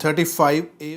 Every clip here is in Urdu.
35A,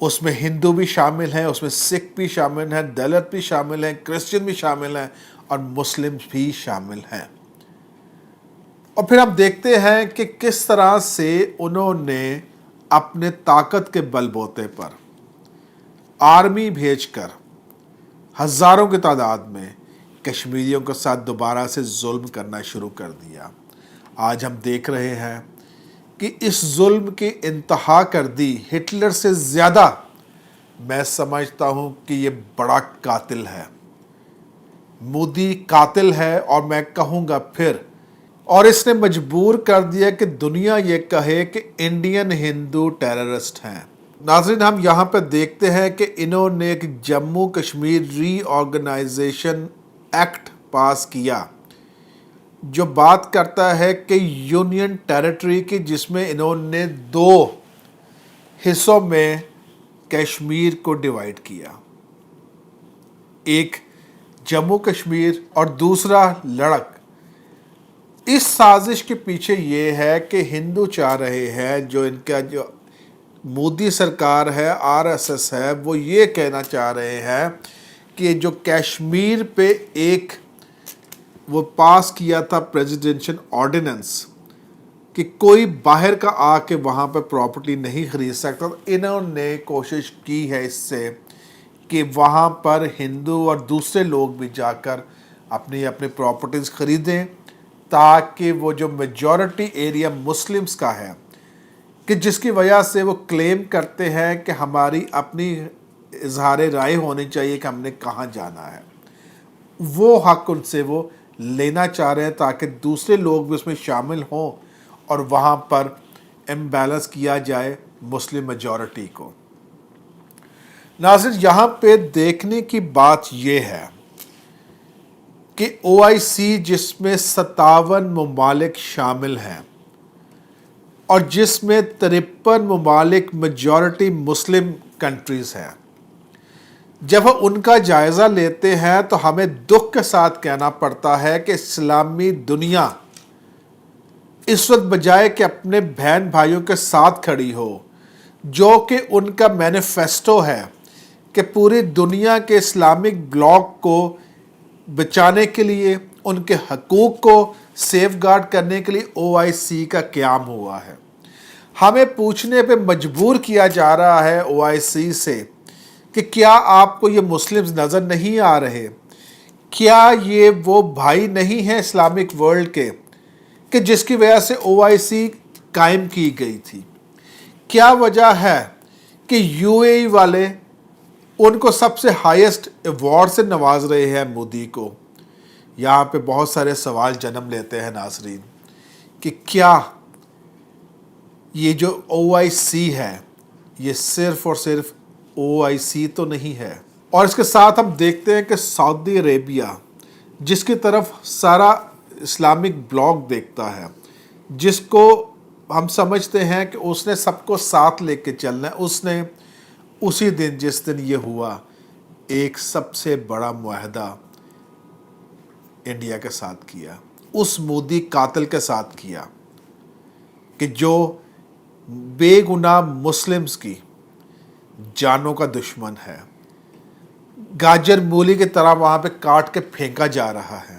اس میں ہندو بھی شامل ہیں، اس میں سکھ بھی شامل ہیں، دلت بھی شامل ہیں، کرسچن بھی شامل ہیں اور مسلم بھی شامل ہیں۔ اور پھر ہم دیکھتے ہیں کہ کس طرح سے انہوں نے اپنے طاقت کے بل بوتے پر آرمی بھیج کر ہزاروں کی تعداد میں کشمیریوں کے ساتھ دوبارہ سے ظلم کرنا شروع کر دیا۔ آج ہم دیکھ رہے ہیں کہ اس ظلم کی انتہا کر دی ہٹلر سے زیادہ میں سمجھتا ہوں کہ یہ بڑا قاتل ہے، مودی قاتل ہے، اور میں کہوں گا پھر، اور اس نے مجبور کر دیا کہ دنیا یہ کہے کہ انڈین ہندو ٹیررسٹ ہیں۔ ناظرین، ہم یہاں پہ دیکھتے ہیں کہ انہوں نے ایک جموں کشمیر ری آرگنائزیشن ایکٹ پاس کیا جو بات کرتا ہے کہ یونین ٹیریٹری کی، جس میں انہوں نے 2 حصوں میں کشمیر کو ڈیوائیڈ کیا، ایک جموں کشمیر اور دوسرا لڑک۔ اس سازش کے پیچھے یہ ہے کہ ہندو چاہ رہے ہیں، جو ان کا جو مودی سرکار ہے، آر ایس ایس ہے، وہ یہ کہنا چاہ رہے ہیں کہ جو کشمیر پہ ایک وہ پاس کیا تھا پریزیڈنشل آرڈیننس کہ کوئی باہر کا آ کے وہاں پہ پراپرٹی نہیں خرید سکتا، تو انہوں نے کوشش کی ہے اس سے کہ وہاں پر ہندو اور دوسرے لوگ بھی جا کر اپنی پراپرٹیز خریدیں، تاکہ وہ جو میجورٹی ایریا مسلمز کا ہے، کہ جس کی وجہ سے وہ کلیم کرتے ہیں کہ ہماری اپنی اظہار رائے ہونی چاہیے کہ ہم نے کہاں جانا ہے، وہ حق ان سے وہ لینا چاہ رہے ہیں تاکہ دوسرے لوگ بھی اس میں شامل ہوں اور وہاں پر امبیلنس کیا جائے مسلم میجورٹی کو۔ ناظرین، یہاں پہ دیکھنے کی بات یہ ہے کہ او آئی سی، جس میں 57 ممالک شامل ہیں اور جس میں 53 ممالک میجورٹی مسلم کنٹریز ہیں، جب ہم ان کا جائزہ لیتے ہیں تو ہمیں دکھ کے ساتھ کہنا پڑتا ہے کہ اسلامی دنیا اس وقت بجائے کہ اپنے بہن بھائیوں کے ساتھ کھڑی ہو، جو کہ ان کا مینیفیسٹو ہے کہ پوری دنیا کے اسلامک بلاک کو بچانے کے لیے، ان کے حقوق کو سیف گارڈ کرنے کے لیے او آئی سی کا قیام ہوا ہے، ہمیں پوچھنے پہ مجبور کیا جا رہا ہے او آئی سی سے کہ کیا آپ کو یہ مسلمز نظر نہیں آ رہے؟ کیا یہ وہ بھائی نہیں ہیں اسلامک ورلڈ کے کہ جس کی وجہ سے او آئی سی قائم کی گئی تھی؟ کیا وجہ ہے کہ یو اے ای والے ان کو سب سے ہائیسٹ ایوارڈ سے نواز رہے ہیں مودی کو؟ یہاں پہ بہت سارے سوال جنم لیتے ہیں ناظرین کہ کیا یہ جو او آئی سی ہے یہ صرف اور صرف او آئی سی تو نہیں ہے؟ اور اس کے ساتھ ہم دیکھتے ہیں کہ سعودی عربیہ، جس کی طرف سارا اسلامک بلاک دیکھتا ہے، جس کو ہم سمجھتے ہیں کہ اس نے سب کو ساتھ لے کے چلنا ہے، اس نے اسی دن جس دن یہ ہوا ایک سب سے بڑا معاہدہ انڈیا کے ساتھ کیا، اس مودی قاتل کے ساتھ کیا کہ جو بے گناہ مسلمز کی جانوں کا دشمن ہے، گاجر مولی کی طرح وہاں پہ کاٹ کے پھینکا جا رہا ہے۔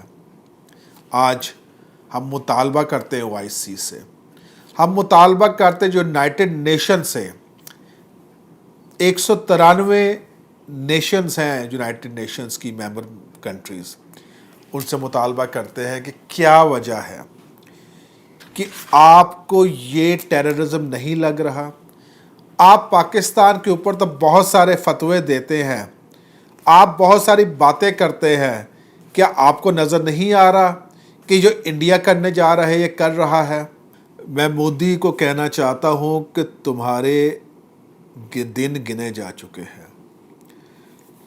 آج ہم مطالبہ کرتے ہیں او آئی سی سے، ہم مطالبہ کرتے جو یونائٹڈ نیشن سے، 193 نیشنز ہیں یونائٹڈ نیشنز کی ممبر کنٹریز، ان سے مطالبہ کرتے ہیں کہ کیا وجہ ہے کہ آپ کو یہ ٹیررزم نہیں لگ رہا؟ آپ پاکستان کے اوپر تو بہت سارے فتوے دیتے ہیں، آپ بہت ساری باتیں کرتے ہیں، کیا آپ کو نظر نہیں آ رہا کہ جو انڈیا کرنے جا رہا ہے یہ کر رہا ہے؟ میں مودی کو کہنا چاہتا ہوں کہ تمہارے دن گنے جا چکے ہیں،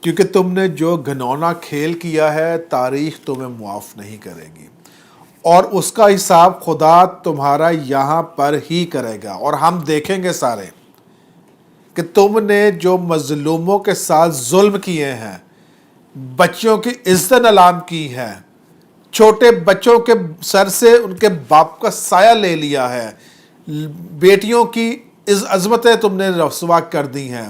کیونکہ تم نے جو گھنونا کھیل کیا ہے تاریخ تمہیں معاف نہیں کرے گی، اور اس کا حساب خدا تمہارا یہاں پر ہی کرے گا، اور ہم دیکھیں گے سارے کہ تم نے جو مظلوموں کے ساتھ ظلم کیے ہیں، بچوں کی عزت نیلام کی ہے، چھوٹے بچوں کے سر سے ان کے باپ کا سایہ لے لیا ہے، بیٹیوں کی عظمتیں تم نے رسوا کر دی ہیں،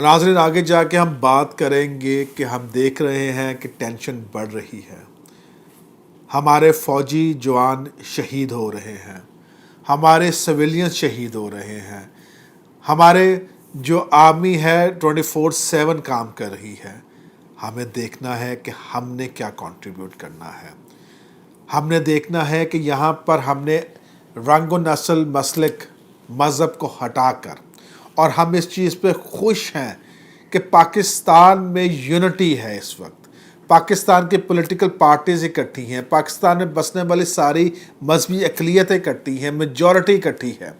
اور ناظرین آگے جا کے ہم بات کریں گے کہ ہم دیکھ رہے ہیں کہ ٹینشن بڑھ رہی ہے، ہمارے فوجی جوان شہید ہو رہے ہیں، ہمارے سویلین شہید ہو رہے ہیں، ہمارے جو آرمی ہے 24/7 کام کر رہی ہے۔ ہمیں دیکھنا ہے کہ ہم نے کیا کنٹریبیوٹ کرنا ہے، ہم نے دیکھنا ہے کہ یہاں پر ہم نے رنگ و نسل مسلک مذہب کو ہٹا کر، اور ہم اس چیز پہ خوش ہیں کہ پاکستان میں یونٹی ہے اس وقت، پاکستان کی پولیٹیکل پارٹیز اکٹھی ہیں، پاکستان میں بسنے والی ساری مذہبی اقلیتیں اکٹھی ہیں، میجورٹی اکٹھی ہے۔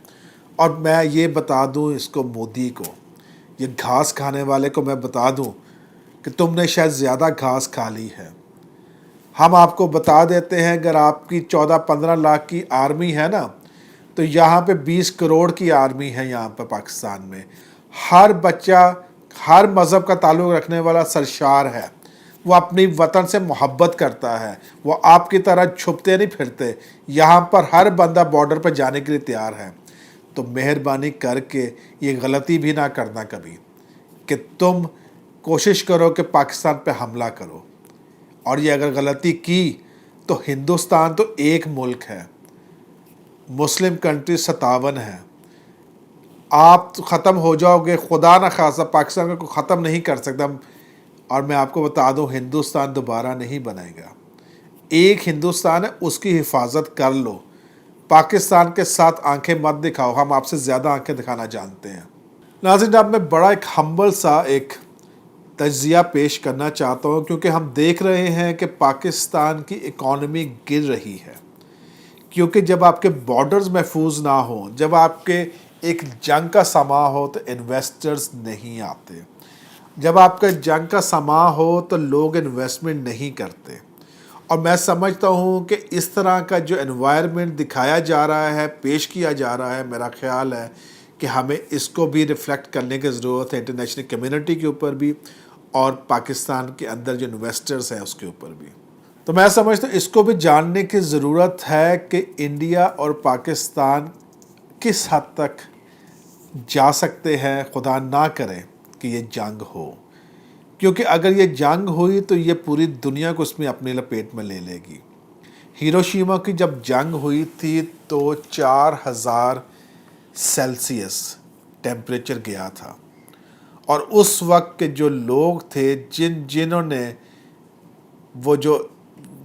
اور میں یہ بتا دوں اس کو مودی کو، یہ گھاس کھانے والے کو میں بتا دوں کہ تم نے شاید زیادہ گھاس کھا لی ہے۔ ہم آپ کو بتا دیتے ہیں اگر آپ کی 14-15 لاکھ کی آرمی ہے نا، تو یہاں پہ 20 کروڑ کی آرمی ہے یہاں پہ پاکستان میں۔ ہر بچہ ہر مذہب کا تعلق رکھنے والا سرشار ہے، وہ اپنی وطن سے محبت کرتا ہے، وہ آپ کی طرح چھپتے نہیں پھرتے، یہاں پر ہر بندہ بارڈر پہ جانے کے لیے تیار ہے۔ تو مہربانی کر کے یہ غلطی بھی نہ کرنا کبھی کہ تم کوشش کرو کہ پاکستان پہ حملہ کرو، اور یہ اگر غلطی کی تو ہندوستان تو ایک ملک ہے، مسلم کنٹری 57 ہے، آپ ختم ہو جاؤ گے، خدا نہ خواستہ پاکستان کو ختم نہیں کر سکتا۔ اور میں آپ کو بتا دوں ہندوستان دوبارہ نہیں بنے گا، ایک ہندوستان ہے، اس کی حفاظت کر لو، پاکستان کے ساتھ آنکھیں مت دکھاؤ، ہم آپ سے زیادہ آنکھیں دکھانا جانتے ہیں۔ ناظرین اب میں بڑا ایک ہمبل سا ایک تجزیہ پیش کرنا چاہتا ہوں، کیونکہ ہم دیکھ رہے ہیں کہ پاکستان کی اکانومی گر رہی ہے، کیونکہ جب آپ کے بارڈرز محفوظ نہ ہوں، جب آپ کے ایک جنگ کا سماں ہو تو انویسٹرز نہیں آتے، جب آپ کا جنگ کا سماں ہو تو لوگ انویسٹمنٹ نہیں کرتے۔ اور میں سمجھتا ہوں کہ اس طرح کا جو انوائرمنٹ دکھایا جا رہا ہے، پیش کیا جا رہا ہے، میرا خیال ہے کہ ہمیں اس کو بھی ریفلیکٹ کرنے کی ضرورت ہے انٹرنیشنل کمیونٹی کے اوپر بھی، اور پاکستان کے اندر جو انویسٹرز ہیں اس کے اوپر بھی۔ تو میں سمجھتا ہوں اس کو بھی جاننے کی ضرورت ہے کہ انڈیا اور پاکستان کس حد تک جا سکتے ہیں، خدا نہ کرے کہ یہ جنگ ہو، کیونکہ اگر یہ جنگ ہوئی تو یہ پوری دنیا کو اس میں اپنے لپیٹ میں لے لے گی۔ ہیروشیما کی جب جنگ ہوئی تھی تو 4000 سیلسیس ٹیمپریچر گیا تھا، اور اس وقت کے جو لوگ تھے جنہوں نے وہ جو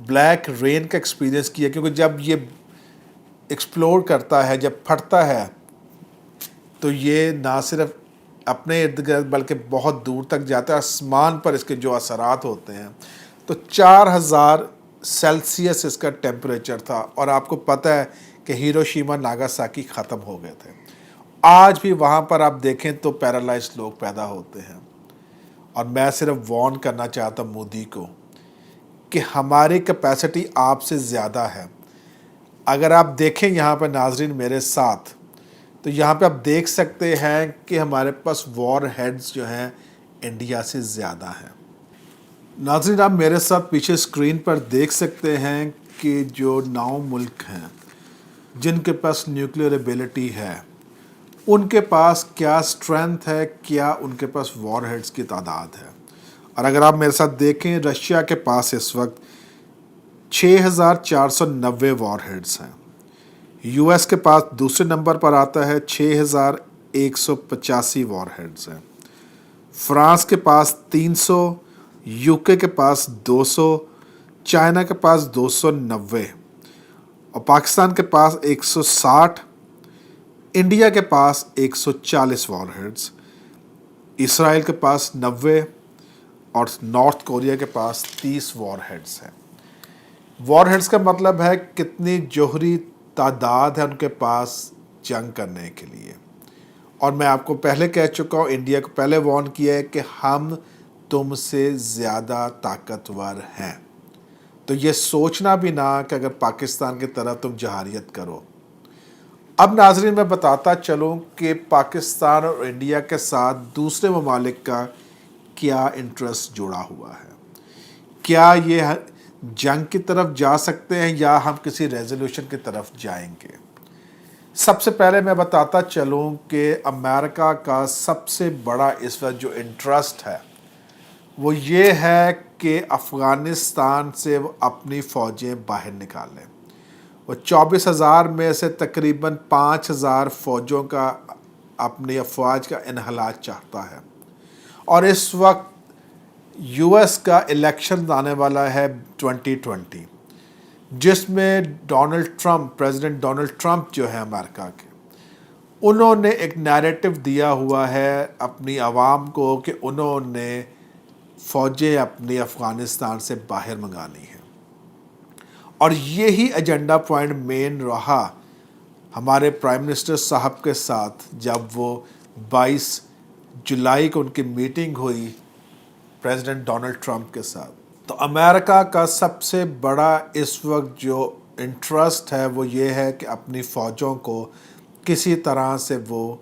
بلیک رین کا ایکسپیرینس کیا، کیونکہ جب یہ ایکسپلور کرتا ہے، جب پھٹتا ہے، تو یہ نہ صرف اپنے ارد گرد بلکہ بہت دور تک جاتا ہے، آسمان پر اس کے جو اثرات ہوتے ہیں۔ تو 4000 سیلسیس اس کا ٹیمپریچر تھا، اور آپ کو پتہ ہے کہ ہیروشیما ناگاساکی ختم ہو گئے تھے۔ آج بھی وہاں پر آپ دیکھیں تو پیرالائز لوگ پیدا ہوتے ہیں، اور میں صرف وارن کرنا چاہتا ہوں مودی کو کہ ہماری کیپیسٹی آپ سے زیادہ ہے۔ اگر آپ دیکھیں یہاں پہ ناظرین میرے ساتھ، تو یہاں پہ آپ دیکھ سکتے ہیں کہ ہمارے پاس وار ہیڈز جو ہیں انڈیا سے زیادہ ہیں۔ ناظرین آپ میرے ساتھ پیچھے اسکرین پر دیکھ سکتے ہیں کہ جو 9 ملک ہیں جن کے پاس نیوکلیئر ایبیلٹی ہے، ان کے پاس کیا اسٹرینتھ ہے، کیا ان کے پاس وار ہیڈز کی تعداد ہے۔ اور اگر آپ میرے ساتھ دیکھیں، رشیا کے پاس اس وقت 6490 وار ہیڈز ہیں، یو ایس کے پاس دوسرے نمبر پر آتا ہے 6185 وار ہیڈز ہیں، فرانس کے پاس 300، یو کے کے پاس 200، چائنا کے پاس 290، اور پاکستان کے پاس 160، انڈیا کے پاس 140 وار ہیڈز، اسرائیل کے پاس 90، اور نارتھ کوریا کے پاس 30 وار ہیڈز ہیں۔ وار ہیڈز کا مطلب ہے کتنی جوہری تعداد ہے ان کے پاس جنگ کرنے کے لیے۔ اور میں آپ کو پہلے کہہ چکا ہوں، انڈیا کو پہلے وارن کیا ہے کہ ہم تم سے زیادہ طاقتور ہیں، تو یہ سوچنا بھی نہ کہ اگر پاکستان کی طرح تم جہاریت کرو۔ اب ناظرین میں بتاتا چلوں کہ پاکستان اور انڈیا کے ساتھ دوسرے ممالک کا کیا انٹرسٹ جڑا ہوا ہے، کیا یہ جنگ کی طرف جا سکتے ہیں یا ہم کسی ریزولوشن کی طرف جائیں گے۔ سب سے پہلے میں بتاتا چلوں کہ امریکہ کا سب سے بڑا اس وقت جو انٹرسٹ ہے وہ یہ ہے کہ افغانستان سے وہ اپنی فوجیں باہر نکالیں۔ وہ 24,000 میں سے تقریباً 5,000 فوجوں کا اپنی افواج کا انخلا چاہتا ہے، اور اس وقت یو ایس کا الیکشن آنے والا ہے 2020، جس میں پریزیڈنٹ ڈونلڈ ٹرمپ جو ہے امریکہ کے، انہوں نے ایک نیریٹو دیا ہوا ہے اپنی عوام کو کہ انہوں نے فوجیں اپنی افغانستان سے باہر منگانی ہیں، اور یہی ایجنڈا پوائنٹ مین رہا ہمارے پرائم منسٹر صاحب کے ساتھ جب وہ 22 جولائی کو ان کی میٹنگ ہوئی پریزیڈنٹ ڈونلڈ ٹرمپ کے ساتھ۔ تو امریکہ کا سب سے بڑا اس وقت جو انٹرسٹ ہے وہ یہ ہے کہ اپنی فوجوں کو کسی طرح سے وہ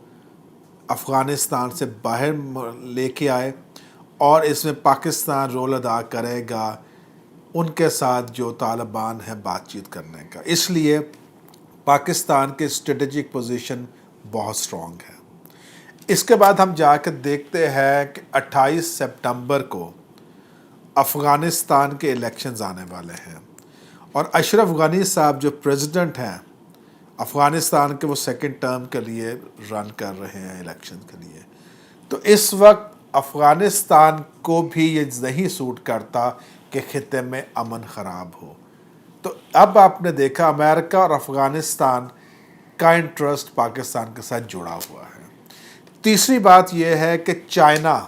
افغانستان سے باہر لے کے آئے، اور اس میں پاکستان رول ادا کرے گا ان کے ساتھ جو طالبان ہیں بات چیت کرنے کا۔ اس لیے پاکستان کی اسٹریٹجک پوزیشن بہت سٹرونگ ہے۔ اس کے بعد ہم جا کے دیکھتے ہیں کہ 28 سپتمبر کو افغانستان کے الیکشنز آنے والے ہیں، اور اشرف غنی صاحب جو پریزیڈنٹ ہیں افغانستان کے، وہ سیکنڈ ٹرم کے لیے رن کر رہے ہیں الیکشن کے لیے۔ تو اس وقت افغانستان کو بھی یہ نہیں سوٹ کرتا کہ خطے میں امن خراب ہو۔ تو اب آپ نے دیکھا امریکہ اور افغانستان کا انٹرسٹ پاکستان کے ساتھ جڑا ہوا ہے۔ تیسری بات یہ ہے کہ چائنا،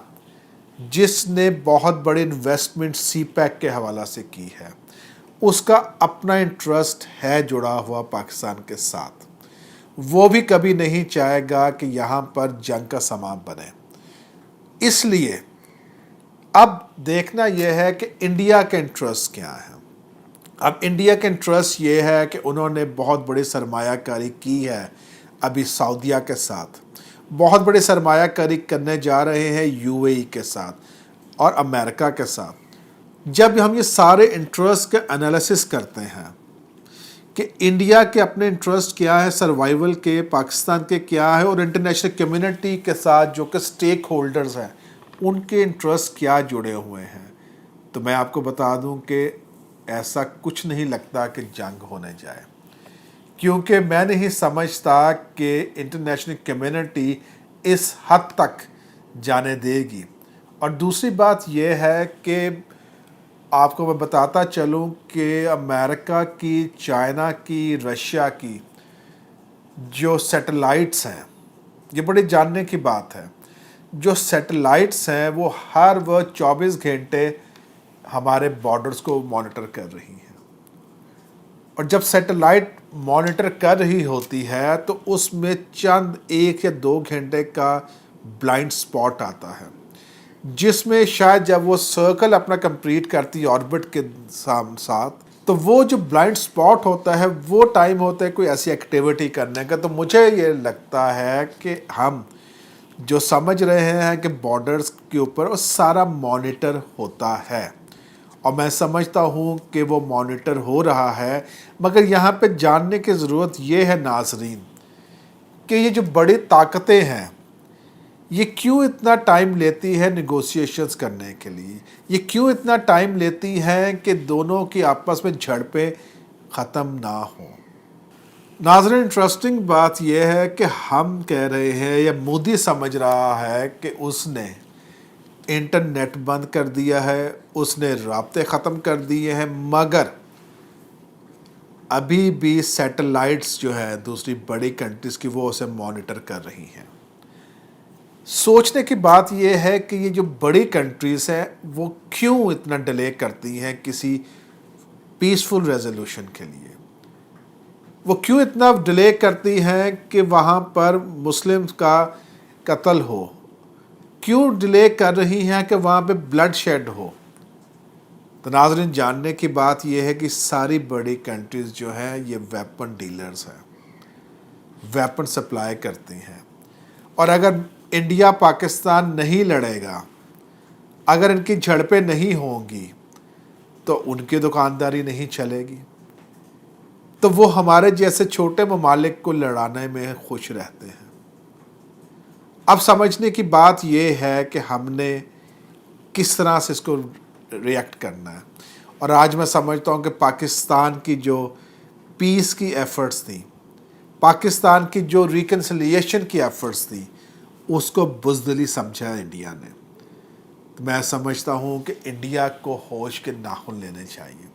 جس نے بہت بڑی انویسٹمنٹ سی پیک کے حوالہ سے کی ہے، اس کا اپنا انٹرسٹ ہے جڑا ہوا پاکستان کے ساتھ۔ وہ بھی کبھی نہیں چاہے گا کہ یہاں پر جنگ کا سامان بنے۔ اس لیے اب دیکھنا یہ ہے کہ انڈیا کے انٹرسٹ کیا ہے۔ اب انڈیا کے انٹرسٹ یہ ہے کہ انہوں نے بہت بڑی سرمایہ کاری کی ہے ابھی سعودیہ کے ساتھ، بہت بڑی سرمایہ کاری کرنے جا رہے ہیں یو اے ای کے ساتھ اور امریکہ کے ساتھ۔ جب ہم یہ سارے انٹرسٹ کے انالیسس کرتے ہیں کہ انڈیا کے اپنے انٹرسٹ کیا ہے سروائیول کے، پاکستان کے کیا ہے، اور انٹرنیشنل کمیونٹی کے ساتھ جو کہ سٹیک ہولڈرز ہیں ان کے انٹرسٹ کیا جڑے ہوئے ہیں، تو میں آپ کو بتا دوں کہ ایسا کچھ نہیں لگتا کہ جنگ ہونے جائے، کیونکہ میں نہیں سمجھتا کہ انٹرنیشنل کمیونٹی اس حد تک جانے دے گی۔ اور دوسری بات یہ ہے کہ آپ کو میں بتاتا چلوں کہ امریکہ کی، چائنا کی، رشیا کی جو سیٹلائٹس ہیں، یہ بڑی جاننے کی بات ہے، جو سیٹلائٹس ہیں وہ ہر وہ 24 گھنٹے ہمارے بارڈرز کو مانیٹر کر رہی ہیں، اور جب سیٹلائٹ مانیٹر کر رہی ہوتی ہے تو اس میں چند 1 یا 2 گھنٹے کا بلائنڈ سپاٹ آتا ہے، جس میں شاید جب وہ سرکل اپنا کمپلیٹ کرتی ہے آربٹ کے ساتھ، تو وہ جو بلائنڈ سپاٹ ہوتا ہے وہ ٹائم ہوتا ہے کوئی ایسی ایکٹیویٹی کرنے کا۔ تو مجھے یہ لگتا ہے کہ ہم جو سمجھ رہے ہیں کہ بارڈرز کے اوپر وہ سارا مانیٹر ہوتا ہے، اور میں سمجھتا ہوں کہ وہ مانیٹر ہو رہا ہے، مگر یہاں پہ جاننے کی ضرورت یہ ہے ناظرین کہ یہ جو بڑی طاقتیں ہیں یہ کیوں اتنا ٹائم لیتی ہے نیگوسیشنز کرنے کے لیے، یہ کیوں اتنا ٹائم لیتی ہیں کہ دونوں کی آپس میں جھڑپیں ختم نہ ہوں۔ ناظرین، انٹرسٹنگ بات یہ ہے کہ ہم کہہ رہے ہیں یا مودی سمجھ رہا ہے کہ اس نے انٹرنیٹ بند کر دیا ہے، اس نے رابطے ختم کر دیے ہیں، مگر ابھی بھی سیٹلائٹس جو ہے دوسری بڑی کنٹریز کی وہ اسے مانیٹر کر رہی ہیں۔ سوچنے کی بات یہ ہے کہ یہ جو بڑی کنٹریز ہیں وہ کیوں اتنا ڈیلے کرتی ہیں کسی پیسفل ریزولوشن کے لیے، وہ کیوں اتنا ڈیلے کرتی ہیں کہ وہاں پر مسلم کا قتل ہو، کیوں ڈیلے کر رہی ہیں کہ وہاں پہ بلڈ شیڈ ہو۔ تو ناظرین، جاننے کی بات یہ ہے کہ ساری بڑی کنٹریز جو ہیں یہ ویپن ڈیلرز ہیں، ویپن سپلائی کرتی ہیں، اور اگر انڈیا پاکستان نہیں لڑے گا، اگر ان کی جھڑپیں نہیں ہوں گی تو ان کی دکانداری نہیں چلے گی۔ تو وہ ہمارے جیسے چھوٹے ممالک کو لڑانے میں خوش رہتے ہیں۔ اب سمجھنے کی بات یہ ہے کہ ہم نے کس طرح سے اس کو ریئیکٹ کرنا ہے۔ اور آج میں سمجھتا ہوں کہ پاکستان کی جو پیس کی ایفرٹس تھیں، پاکستان کی جو ریکنسیلیشن کی ایفرٹس تھیں، اس کو بزدلی سمجھا انڈیا نے۔ میں سمجھتا ہوں کہ انڈیا کو ہوش کے ناخن لینے چاہیے،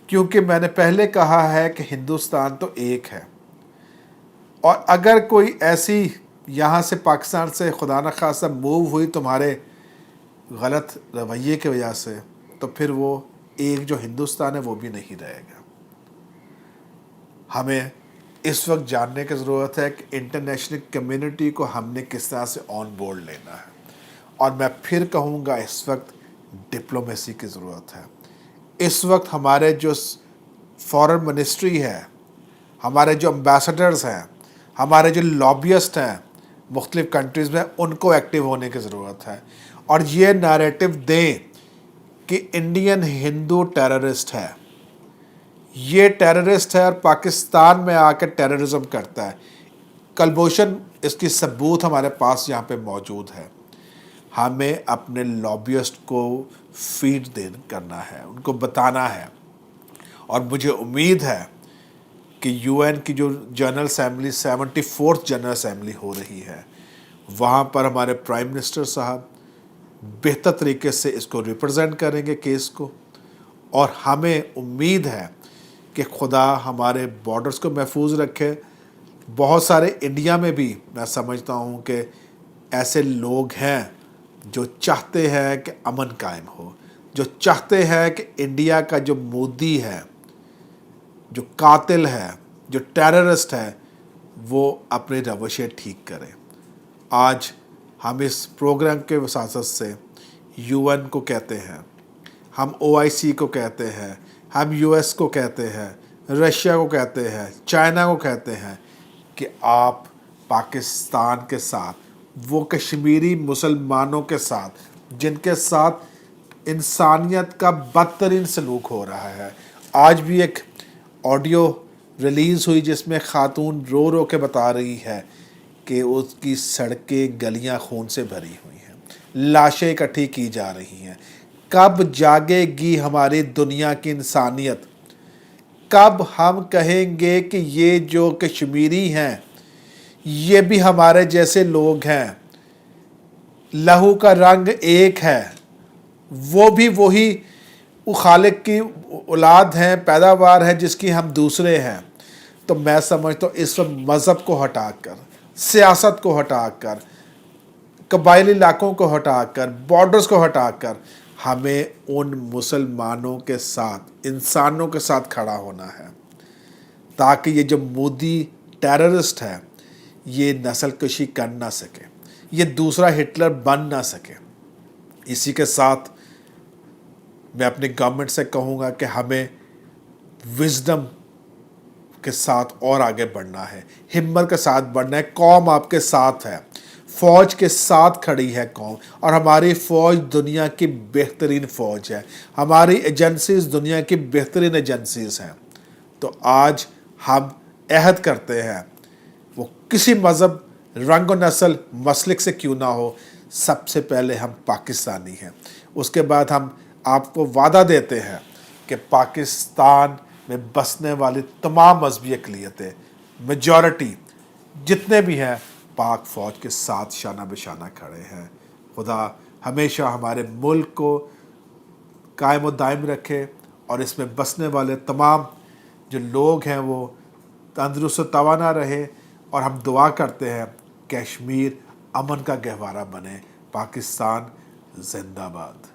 کیونکہ میں نے پہلے کہا ہے کہ ہندوستان تو ایک ہے، اور اگر کوئی ایسی یہاں سے پاکستان سے خدا نخواستہ موو ہوئی تمہارے غلط رویے کی وجہ سے، تو پھر وہ ایک جو ہندوستان ہے وہ بھی نہیں رہے گا۔ ہمیں اس وقت جاننے کی ضرورت ہے کہ انٹرنیشنل کمیونٹی کو ہم نے کس طرح سے آن بورڈ لینا ہے، اور میں پھر کہوں گا اس وقت ڈپلومیسی کی ضرورت ہے۔ اس وقت ہمارے جو فارن منسٹری ہے، ہمارے جو امبیسڈرز ہیں، ہمارے جو لابیسٹ ہیں مختلف کنٹریز میں، ان کو ایکٹیو ہونے کی ضرورت ہے، اور یہ نیریٹو دیں کہ انڈین ہندو ٹیررسٹ ہے، یہ ٹیررسٹ ہے اور پاکستان میں آ کے ٹیررزم کرتا ہے۔ کلبھوشن اس کی ثبوت ہمارے پاس یہاں پہ موجود ہے۔ ہمیں اپنے لابیسٹ کو فیڈ کرنا ہے، ان کو بتانا ہے، اور مجھے امید ہے کہ یو این کی جو general assembly 74th general assembly ہو رہی ہے، وہاں پر ہمارے پرائم منسٹر صاحب بہتر طریقے سے اس کو ریپرزینٹ کریں گے کیس کو، اور ہمیں امید ہے کہ خدا ہمارے بارڈرز کو محفوظ رکھے۔ بہت سارے انڈیا میں بھی میں سمجھتا ہوں کہ ایسے لوگ ہیں جو چاہتے ہیں کہ امن قائم ہو، جو چاہتے ہیں کہ انڈیا کا جو مودی ہے، جو قاتل ہے، جو ٹیررسٹ ہے، وہ اپنے روشے ٹھیک کرے۔ آج ہم اس پروگرام کے وساطت سے یو این کو کہتے ہیں، ہم او آئی سی کو کہتے ہیں، ہم یو ایس کو کہتے ہیں، رشیا کو کہتے ہیں، چائنا کو کہتے ہیں کہ آپ پاکستان کے ساتھ، وہ کشمیری مسلمانوں کے ساتھ جن کے ساتھ انسانیت کا بدترین سلوک ہو رہا ہے۔ آج بھی ایک آڈیو ریلیز ہوئی جس میں خاتون رو رو کے بتا رہی ہے کہ اس کی سڑکیں گلیاں خون سے بھری ہوئی ہیں، لاشیں اکٹھی کی جا رہی ہیں۔ کب جاگے گی ہماری دنیا کی انسانیت؟ کب ہم کہیں گے کہ یہ جو کشمیری ہیں یہ بھی ہمارے جیسے لوگ ہیں، لہو کا رنگ ایک ہے، وہ بھی وہی خالق کی اولاد ہیں، پیداوار ہے جس کی ہم دوسرے ہیں؟ تو میں سمجھتا ہوں اس وقت مذہب کو ہٹا کر، سیاست کو ہٹا کر، قبائلی علاقوں کو ہٹا کر، بارڈرز کو ہٹا کر، ہمیں ان مسلمانوں کے ساتھ، انسانوں کے ساتھ کھڑا ہونا ہے، تاکہ یہ جو مودی ٹیررسٹ ہے یہ نسل کشی کر نہ سکے، یہ دوسرا ہٹلر بن نہ سکے۔ اسی کے ساتھ میں اپنی گورنمنٹ سے کہوں گا کہ ہمیں وزڈم کے ساتھ اور آگے بڑھنا ہے، ہمت کے ساتھ بڑھنا ہے۔ قوم آپ کے ساتھ ہے، فوج کے ساتھ کھڑی ہے قوم، اور ہماری فوج دنیا کی بہترین فوج ہے، ہماری ایجنسیز دنیا کی بہترین ایجنسیز ہیں۔ تو آج ہم عہد کرتے ہیں، وہ کسی مذہب، رنگ و نسل، مسلک سے کیوں نہ ہو، سب سے پہلے ہم پاکستانی ہیں۔ اس کے بعد ہم آپ کو وعدہ دیتے ہیں کہ پاکستان میں بسنے والی تمام مذہبی اقلیتیں، میجورٹی جتنے بھی ہیں، پاک فوج کے ساتھ شانہ بشانہ کھڑے ہیں۔ خدا ہمیشہ ہمارے ملک کو قائم و دائم رکھے، اور اس میں بسنے والے تمام جو لوگ ہیں وہ تندرست و توانا رہے، اور ہم دعا کرتے ہیں کشمیر امن کا گہوارہ بنے۔ پاکستان زندہ باد۔